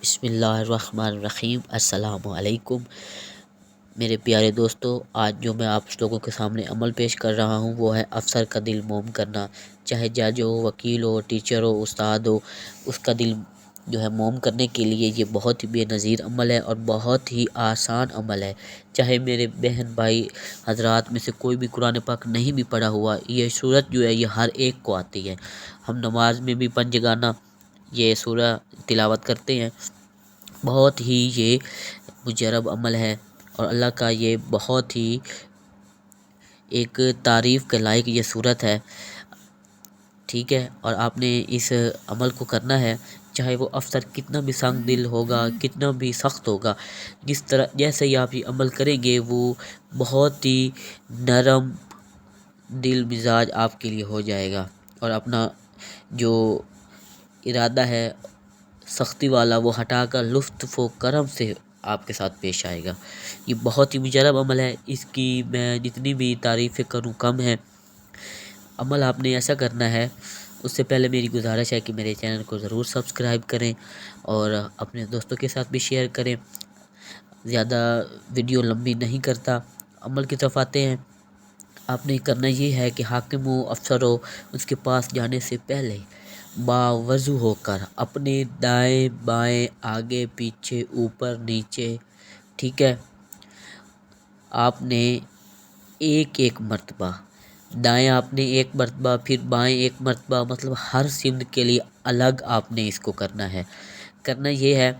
بسم اللہ الرحمن الرحیم۔ السلام علیکم میرے پیارے دوستو، آج جو میں آپ لوگوں کے سامنے عمل پیش کر رہا ہوں وہ ہے افسر کا دل موم کرنا۔ چاہے جج ہو، وکیل ہو، ٹیچر ہو، استاد ہو، اس کا دل جو ہے موم کرنے کے لیے یہ بہت ہی بے نظیر عمل ہے اور بہت ہی آسان عمل ہے۔ چاہے میرے بہن بھائی حضرات میں سے کوئی بھی قرآن پاک نہیں بھی پڑھا ہوا، یہ صورت جو ہے یہ ہر ایک کو آتی ہے۔ ہم نماز میں بھی پنجگانہ یہ سورہ تلاوت کرتے ہیں۔ بہت ہی یہ مجرب عمل ہے اور اللہ کا یہ بہت ہی ایک تعریف کے لائق یہ صورت ہے، ٹھیک ہے۔ اور آپ نے اس عمل کو کرنا ہے، چاہے وہ افسر کتنا بھی سنگ دل ہوگا، کتنا بھی سخت ہوگا، جیسے ہی آپ یہ عمل کریں گے وہ بہت ہی نرم دل مزاج آپ کے لیے ہو جائے گا اور اپنا جو ارادہ ہے سختی والا وہ ہٹا کر لطف و کرم سے آپ کے ساتھ پیش آئے گا۔ یہ بہت ہی مجرب عمل ہے، اس کی میں جتنی بھی تعریفیں کروں کم ہے۔ عمل آپ نے ایسا کرنا ہے، اس سے پہلے میری گزارش ہے کہ میرے چینل کو ضرور سبسکرائب کریں اور اپنے دوستوں کے ساتھ بھی شیئر کریں۔ زیادہ ویڈیو لمبی نہیں کرتا، عمل کی طرف آتے ہیں۔ آپ نے کرنا یہ ہے کہ حاکم ہو، افسر ہو، اس کے پاس جانے سے پہلے باوضو ہو کر اپنے دائیں بائیں آگے پیچھے اوپر نیچے، ٹھیک ہے، آپ نے ایک مرتبہ دائیں آپ نے ایک مرتبہ، پھر بائیں ایک مرتبہ، مطلب ہر سمت کے لیے الگ آپ نے اس کو کرنا ہے۔ کرنا یہ ہے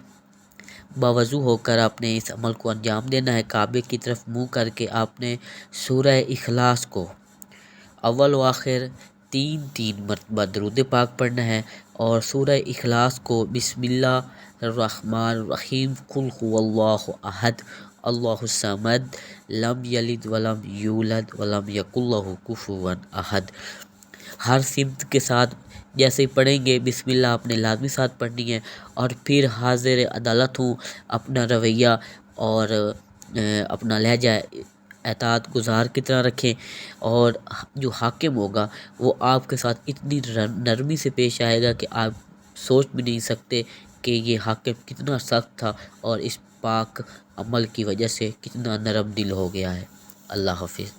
باوضو ہو کر آپ نے اس عمل کو انجام دینا ہے۔ کعبے کی طرف منہ کر کے آپ نے سورہ اخلاص کو اول و آخر 3 مرتبہ درود پاک پڑھنا ہے اور سورہ اخلاص کو بسم اللہ الرحمن الرحیم قل هو اللہ احد اللہ الصمد لم یلد ولم یولد ولم یکن لہ کفوا احد ہر سمت کے ساتھ جیسے ہی پڑھیں گے بسم اللہ آپ نے لازمی ساتھ پڑھنی ہے، اور پھر حاضر عدالت ہوں اپنا رویہ اور اپنا لہجہ اطاعت گزار کی طرح رکھیں، اور جو حاکم ہوگا وہ آپ کے ساتھ اتنی نرمی سے پیش آئے گا کہ آپ سوچ بھی نہیں سکتے کہ یہ حاکم کتنا سخت تھا اور اس پاک عمل کی وجہ سے کتنا نرم دل ہو گیا ہے۔ اللہ حافظ۔